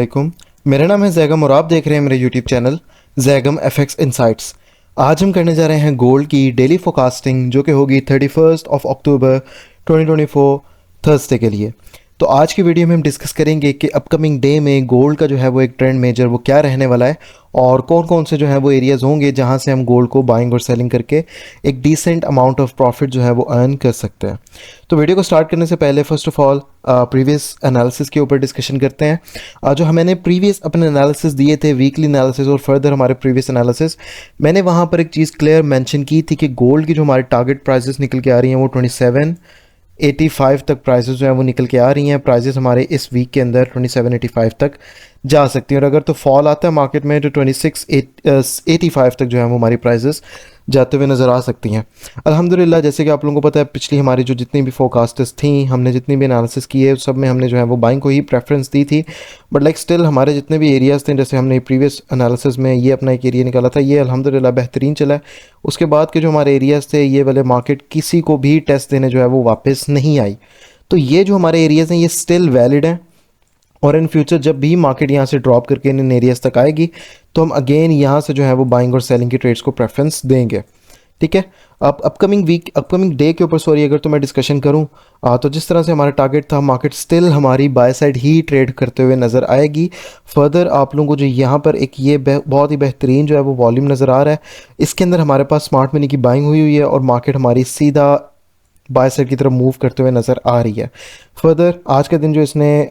वालेकुम। मेरा नाम है जैगम और आप देख रहे हैं मेरे YouTube channel Zaigham FX insights. आज हम करने जा रहे हैं गोल्ड की डेली फोरकास्टिंग जो कि होगी 31 अक्टूबर 2024 थर्सडे के लिए। तो आज की वीडियो में हम डिस्कस करेंगे कि अपकमिंग डे में गोल्ड का जो है वो एक ट्रेंड मेजर वो क्या रहने वाला है और कौन कौन से जो है वो एरियाज़ होंगे जहां से हम गोल्ड को बाइंग और सेलिंग करके एक डिसेंट अमाउंट ऑफ प्रॉफिट जो है वो अर्न कर सकते हैं। तो वीडियो को स्टार्ट करने से पहले first of all previous analysis के ऊपर डिस्कशन करते हैं। जो मैंने प्रीवियस अपने एनालिसिस दिए थे, वीकली एनालिसिस और फर्दर हमारे प्रीवियस एनालिसिस, मैंने वहाँ पर एक चीज़ क्लियर मेंशन की थी कि गोल्ड की जो हमारी टारगेट प्राइसेस निकल के आ रही हैं वो 2785 तक प्राइसेस जो है वो निकल के आ रही हैं। प्राइसेस हमारे इस वीक के अंदर 2785 तक जा सकती हैं और अगर तो फॉल आता है मार्केट में तो 2685 तक जो है वो हमारी प्राइसेस जाते हुए नज़र आ सकती हैं। अल्हम्दुलिल्लाह, जैसे कि आप लोगों को पता है, पिछली हमारी जो जितनी भी फोरकास्टर्स थी, हमने जितनी भी एनालिसिस की है, उस सब में हमने जो है वो बाइंग को ही प्रेफरेंस दी थी। बट लाइक स्टिल हमारे जितने भी एरियाज़ थे, जैसे हमने प्रीवियस एनालिसिस में ये अपना एक एरिया निकाला था, ये अल्हम्दुलिल्लाह बेहतरीन चला है। उसके बाद के जो हमारे एरियाज़ थे, ये वाले मार्केट किसी को भी टेस्ट देने जो है वो वापस नहीं आई। तो ये जो हमारे एरियाज़ हैं ये स्टिल वैलिड हैं और इन फ्यूचर जब भी मार्केट यहाँ से ड्रॉप करके इन एरियाज़ तक आएगी तो हम अगेन यहाँ से जो है वो बाइंग और सेलिंग की ट्रेड्स को प्रेफरेंस देंगे। ठीक है। अब अपकमिंग डे के ऊपर सॉरी अगर तो मैं डिस्कशन करूँ तो जिस तरह से हमारा टारगेट था, मार्केट स्टिल हमारी बाय साइड ही ट्रेड करते हुए नज़र आएगी। फर्दर आप लोगों को जो यहाँ पर एक ये बहुत ही बेहतरीन जो है वो वॉल्यूम नज़र आ रहा है, इसके अंदर हमारे पास स्मार्ट मनी की बाइंग हुई हुई है और मार्केट हमारी सीधा बाय साइड की तरफ मूव करते हुए नज़र आ रही है। फर्दर आज का दिन जो इसने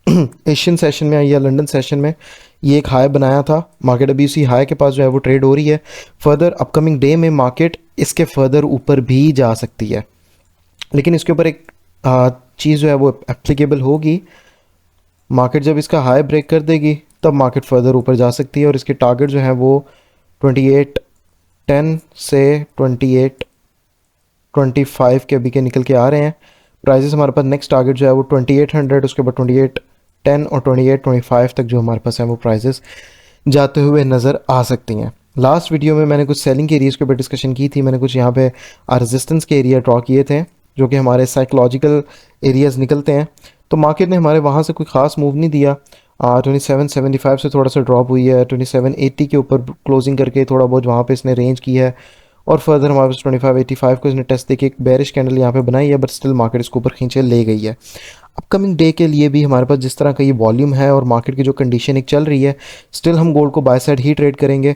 एशियन सेशन में या लंदन सेशन में ये एक हाई बनाया था, मार्केट अभी उसी हाई के पास जो है वो ट्रेड हो रही है। फर्दर अपकमिंग डे में मार्केट इसके फर्दर ऊपर भी जा सकती है, लेकिन इसके ऊपर एक चीज़ जो है वो एप्लीकेबल होगी। मार्केट जब इसका हाई ब्रेक कर देगी तब मार्केट फर्दर ऊपर जा सकती है और इसके टारगेट जो है वो 2810 से 2825 के अभी के निकल के आ रहे हैं। प्राइसेस हमारे पास नेक्स्ट टारगेट जो है वो 2800, उसके बाद 2810 और 2825 तक जो हमारे पास है वो प्राइसेस जाते हुए नज़र आ सकती हैं। लास्ट वीडियो में मैंने कुछ सेलिंग के एरियाज़ के ऊपर डिस्कशन की थी। मैंने कुछ यहाँ पे रेजिस्टेंस के एरिया ड्रॉ किए थे जो कि हमारे साइकोलॉजिकल एरियाज़ निकलते हैं। तो मार्केट ने हमारे वहाँ से कोई ख़ास मूव नहीं दिया। 2775 से थोड़ा सा ड्रॉप हुई है, 2780 के ऊपर क्लोजिंग करके थोड़ा बहुत वहाँ पे इसने रेंज की है और फर्दर हमारे पास 2585 को इसने टेस्ट देके एक बेरिश कैंडल यहाँ पे बनाई है, बट स्टिल मार्केट इसको ऊपर खींचे ले गई है। अपकमिंग डे के लिए भी हमारे पास जिस तरह का ये वॉल्यूम है और मार्केट की जो कंडीशन एक चल रही है, स्टिल हम गोल्ड को बाय साइड ही ट्रेड करेंगे।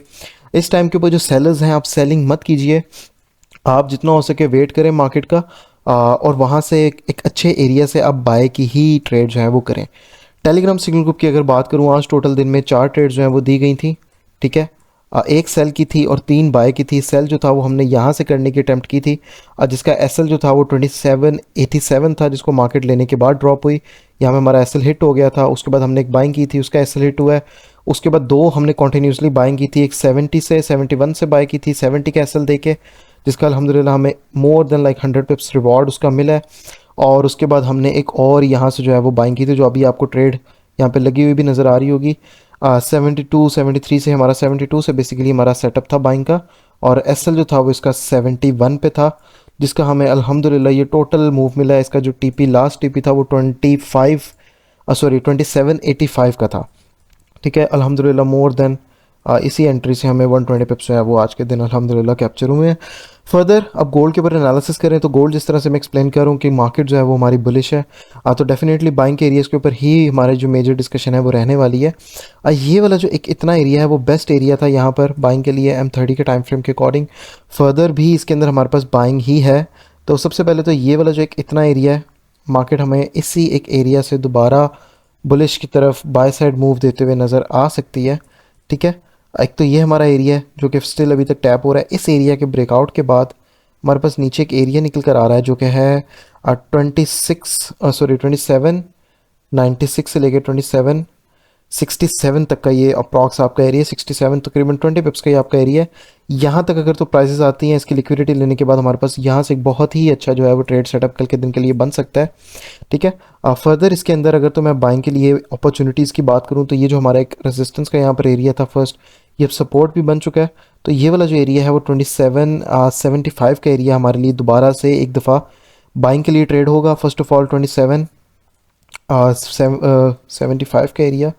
इस टाइम के ऊपर जो सेलर्स हैं, आप सेलिंग मत कीजिए, आप जितना हो सके वेट करें मार्केट का और वहाँ से एक अच्छे एरिया से आप बाय की ही ट्रेड जो है वो करें। टेलीग्राम सिग्नल ग्रुप की अगर बात करूँ, आज टोटल दिन में 4 ट्रेड जो हैं वो दी गई थी। ठीक है। एक सेल की थी और 3 बाय की थी। सेल जो था वो हमने यहाँ से करने की अटैम्प्ट की थी जिसका एसएल जो था वो 2787 था, जिसको मार्केट लेने के बाद ड्रॉप हुई। यहाँ में हमारा एसएल हिट हो गया था। उसके बाद हमने एक बाइंग की थी, उसका एसएल हिट हुआ है। उसके बाद 2 हमने कॉन्टीन्यूसली बाइंग की थी, एक 70 से 71 से बाय की थी, 70 का एसएल देके, जिसका अल्हम्दुलिल्लाह हमें मोर देन लाइक 100 पिप्स रिवॉर्ड उसका मिला है। और उसके बाद हमने एक और यहाँ से जो है वो बाइंग की थी, जो अभी आपको ट्रेड यहाँ पे लगी हुई भी नज़र आ रही होगी। 73 से हमारा 72 से बेसिकली हमारा सेटअप था बाइंग का और एसएल जो था वो इसका 71 पे था, जिसका हमें अल्हम्दुलिल्लाह ये टोटल मूव मिला है। इसका जो टीपी लास्ट टीपी था वो 2785 का था। ठीक है। अल्हम्दुलिल्लाह मोर देन इसी एंट्री से हमें 120 पिप्स है वो आज के दिन अल्हम्दुलिल्लाह कैप्चर हुए हैं। फर्दर अब गोल्ड के ऊपर एनालिसिस करें तो गोल्ड जिस तरह से मैं एक्सप्लेन कर रहा हूँ कि मार्केट जो है वो हमारी बुलिश है, तो डेफिनेटली बाइंग के एरियाज़ के ऊपर ही हमारे जो मेजर डिस्कशन है वो रहने वाली है। ये वाला जो एक इतना एरिया है वो बेस्ट एरिया था यहाँ पर बाइंग के लिए M30 के टाइम फ्रेम के अकॉर्डिंग। फर्दर भी इसके अंदर हमारे पास बाइंग ही है। तो सबसे पहले तो ये वाला जो एक इतना एरिया है, मार्केट हमें इसी एक एरिया से दोबारा बुलिश की तरफ बाय साइड मूव देते हुए नज़र आ सकती है। ठीक है। एक तो ये हमारा एरिया है जो कि स्टिल अभी तक टैप हो रहा है। इस एरिया के ब्रेकआउट के बाद हमारे पास नीचे एक एरिया निकल कर आ रहा है जो कि है 2796 से लेकर 2767 तक का ये अप्रॉक्स आपका एरिया, 67 तकरीबन 20 पिप्स का ये आपका एरिया है। यहाँ तक अगर तो प्राइसेस आती हैं, इसकी लिक्विडिटी लेने के बाद हमारे पास यहाँ से एक बहुत ही अच्छा जो है वो ट्रेड सेटअप कल के दिन के लिए बन सकता है। ठीक है। फर्दर इसके अंदर अगर तो मैं बाइंग के लिए अपॉर्चुनिटीज़ की बात करूँ तो ये जो हमारा एक रेजिस्टेंस का यहाँ पर एरिया था फर्स्ट, ये अब सपोर्ट भी बन चुका है। तो ये वाला जो एरिया है वो 2775 का एरिया हमारे लिए दोबारा से एक दफ़ा बाइंग के लिए ट्रेड होगा। फर्स्ट ऑफ ऑल 2775 का एरिया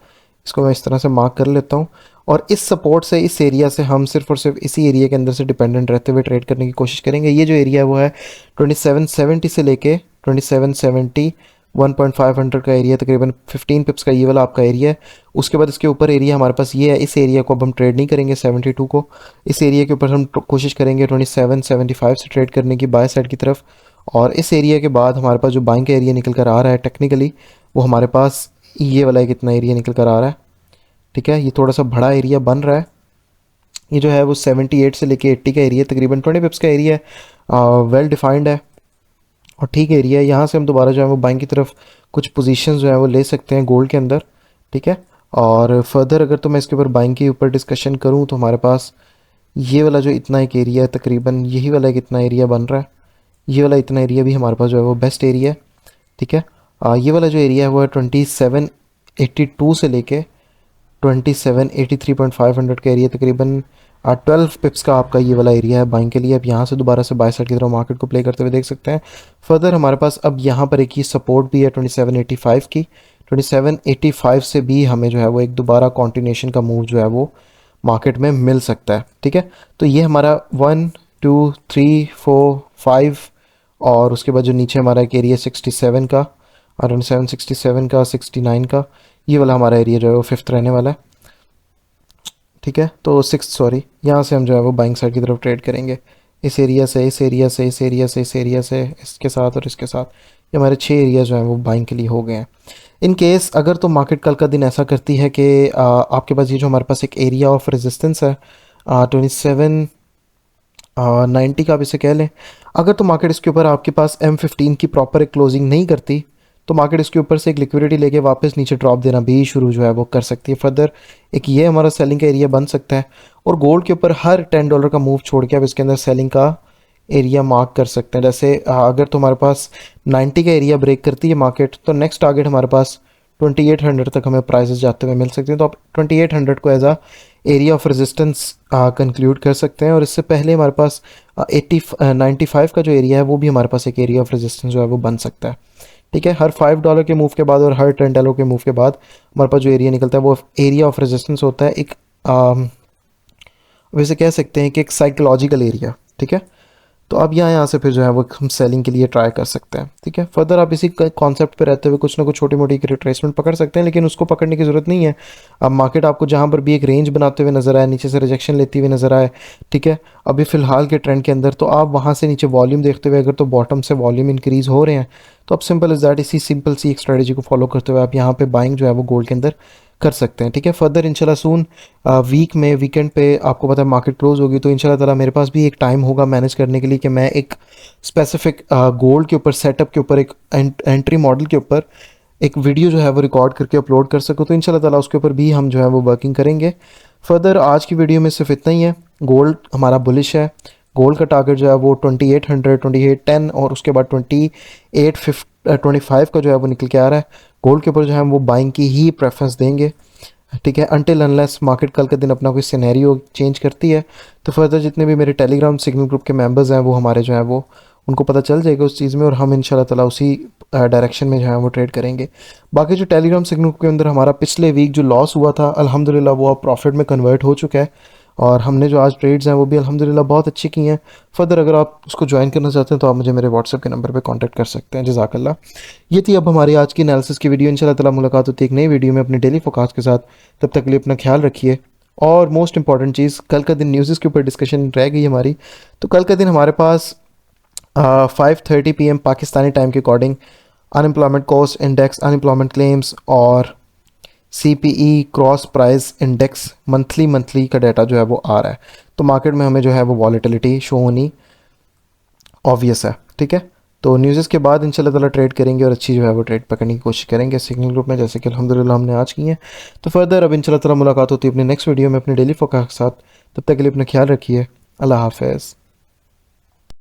इसको मैं इस तरह से मार्क कर लेता हूँ। और इस सपोर्ट से, इस एरिया से हम सिर्फ और सिर्फ इसी एरिया के अंदर से डिपेंडेंट रहते हुए ट्रेड करने की कोशिश करेंगे। ये जो एरिया है वो है 2770 से लेके 2770 1.500 का एरिया, तकरीबन 15 पिप्स का ये वाला आपका एरिया है। उसके बाद इसके ऊपर एरिया हमारे पास ये है। इस एरिया को अब हम ट्रेड नहीं करेंगे 72 को। इस एरिया के ऊपर हम कोशिश करेंगे 2775 से ट्रेड करने की बाय साइड की तरफ। और इस एरिया के बाद हमारे पास जो बाइंग का एरिया निकल कर आ रहा है टेक्निकली, वो हमारे पास ये वाला कितना एरिया निकल कर आ रहा है, ठीक है। ये थोड़ा सा बड़ा एरिया बन रहा है। ये जो है वो 78 से लेके 80 का एरिया, तकरीबन 20 पिप्स का एरिया है। वेल डिफाइंड है और ठीक एरिया है। यहाँ से हम दोबारा जो है वो बाइंग की तरफ कुछ पोजीशन जो है वो ले सकते हैं गोल्ड के अंदर, ठीक है। और फर्दर अगर तो मैं इसके ऊपर बाइंग के ऊपर डिस्कशन करूँ तो हमारे पास ये वाला जो इतना एक एरिया है, तकरीबन यही वाला एक इतना एरिया बन रहा है। ये वाला इतना एरिया भी हमारे पास जो है वो बेस्ट एरिया है, ठीक है। ये वाला जो एरिया है वो है 2782 से लेके 2783.500 का एरिया, तकरीबन 12 पिप्स का आपका ये वाला एरिया है बाइंग के लिए। अब यहाँ से दोबारा से बाय साइड की तरफ मार्केट को प्ले करते हुए देख सकते हैं। फर्दर हमारे पास अब यहाँ पर एक ही सपोर्ट भी है 2785 की। 2785 से भी हमें जो है वो एक दोबारा कॉन्टिन्यूशन का मूव जो है वो मार्केट में मिल सकता है, ठीक है। तो ये हमारा 1 2 3 4 5 और उसके बाद जो नीचे हमारा एक एरिया 67 का, 67 का, 69 का, ये वाला हमारा एरिया जो है वो फिफ्थ रहने वाला है, ठीक है। तो सिक्स, सॉरी, यहाँ से हम जो है वो बाइंग साइड की तरफ ट्रेड करेंगे। इस एरिया से, इस एरिया से, इस एरिया से, इस एरिया से, इसके साथ और इसके साथ, ये हमारे 6 एरिया जो हैं वो बाइंग के लिए हो गए हैं। इन केस अगर तो मार्केट कल का दिन ऐसा करती है कि आपके पास ये जो हमारे पास एक एरिया ऑफ रेजिस्टेंस है 27 90 का आप इसे कह लें, अगर तो मार्केट इसके ऊपर आपके पास M15 की प्रॉपर एक क्लोजिंग नहीं करती तो मार्केट इसके ऊपर से एक लिक्विडिटी लेके वापस नीचे ड्रॉप देना भी शुरू जो है वो कर सकती है। फर्दर एक ये हमारा सेलिंग का एरिया बन सकता है। और गोल्ड के ऊपर हर $10 का मूव छोड़ के आप इसके अंदर सेलिंग का एरिया मार्क कर सकते हैं। जैसे अगर तो हमारे पास 90 का एरिया ब्रेक करती है मार्केट, तो नेक्स्ट टारगेट हमारे पास 2800 तक हमें प्राइसेस जाते हुए मिल सकते हैं। तो आप 2800 को as a area of resistance conclude कर सकते हैं। और इससे पहले हमारे पास 95 का जो एरिया है वो भी हमारे पास एक एरिया ऑफ रेजिस्टेंस जो है वो बन सकता है, ठीक है। हर $5 के मूव के बाद और हर $10 के मूव के बाद हमारे पास जो एरिया निकलता है वो एरिया ऑफ रेजिस्टेंस होता है। एक वैसे कह सकते हैं कि एक साइकोलॉजिकल एरिया, ठीक है। तो अब यहाँ से फिर जो है वो हम सेलिंग के लिए ट्राई कर सकते हैं, ठीक है। फर्दर आप इसी कॉन्सेप्ट पे रहते हुए कुछ ना कुछ छोटी मोटी रिट्रेसमेंट पकड़ सकते हैं, लेकिन उसको पकड़ने की ज़रूरत नहीं है। अब मार्केट आपको जहाँ पर भी एक रेंज बनाते हुए नजर आए, नीचे से रिजेक्शन लेती हुई नजर आए, ठीक है, अभी फिलहाल के ट्रेंड के अंदर, तो आप वहाँ से नीचे वॉल्यूम देखते हुए अगर तो बॉटम से वॉल्यूम इंक्रीज हो रहे हैं तो आप सिंपल इज़ दैट इसी सिंपल सी एक स्ट्रेटजी को फॉलो करते हुए आप यहाँ पे बाइंग जो है वो गोल्ड के अंदर कर सकते हैं, ठीक है। फर्दर इंशाल्लाह सून वीक में वीकेंड पे आपको पता है मार्केट क्लोज होगी, तो इंशाल्लाह ताला मेरे पास भी एक टाइम होगा मैनेज करने के लिए कि मैं एक स्पेसिफिक गोल्ड के ऊपर सेटअप के ऊपर एक एंट्री मॉडल के ऊपर एक वीडियो जो है वो रिकॉर्ड करके अपलोड कर सकूँ। तो इंशाल्लाह ताला उसके ऊपर भी हम जो है वो वर्किंग करेंगे। फर्दर आज की वीडियो में सिर्फ इतना ही है। गोल्ड हमारा बुलिश है। गोल्ड का टारगेट जो है वो 2800 2810 और उसके बाद 2825 का जो है वो निकल के आ रहा है। गोल्ड के ऊपर जो है वो बाइंग की ही प्रेफरेंस देंगे, ठीक है, अनटिल अनलेस मार्केट कल के दिन अपना कोई सिनेरियो चेंज करती है। तो फर्दर जितने भी मेरे टेलीग्राम सिग्नल ग्रुप के मेंबर्स हैं वो हमारे जो है वो उनको पता चल जाएगा उस चीज़ में, और हम इंशाल्लाह ताला उसी डायरेक्शन में जो है वो ट्रेड करेंगे। बाकी जो टेलीग्राम सिग्नल ग्रुप के अंदर हमारा पिछले वीक जो लॉस हुआ था, अल्हम्दुलिल्लाह वो अब प्रॉफिट में कन्वर्ट हो चुका है, और हमने जो आज ट्रेड्स हैं वो भी अल्हम्दुलिल्लाह बहुत अच्छी की हैं। फर्दर अगर आप उसको ज्वाइन करना चाहते हैं तो आप मुझे मेरे व्हाट्सएप के नंबर पे कांटेक्ट कर सकते हैं। जज़ाकल्लाह। ये थी अब हमारी आज की एनालिसिस की वीडियो। इंशाल्लाह ताला मुलाकात होती है एक नई वीडियो में अपने डेली फोकास्ट के साथ। तब तक के लिए अपना ख्याल रखिए। और मोस्ट इंपॉर्टेंट चीज़, कल का दिन न्यूज़ के ऊपर डिस्कशन रह गई हमारी, तो कल का दिन हमारे पास 5:30 PM पाकिस्तानी टाइम के according unemployment cost index, unemployment claims और CPE cross price index monthly का डाटा जो है वो आ रहा है। तो मार्केट में हमें जो है वो वॉलेटिलिटी शो होनी ऑब्वियस है, ठीक है। तो न्यूज़ के बाद इंशाल्लाह ताला ट्रेड करेंगे और अच्छी जो है वो ट्रेड पकड़ने की कोशिश करेंगे सिग्नल ग्रुप में, जैसे कि अल्हम्दुलिल्लाह हमने आज की है। तो फर्दर अब इंशाल्लाह ताला मुलाकात होती है अपने नेक्स्ट वीडियो में अपने डेली फोकस के साथ। तब तक के लिए अपना ख्याल रखिए। अल्लाह हाफ़िज़।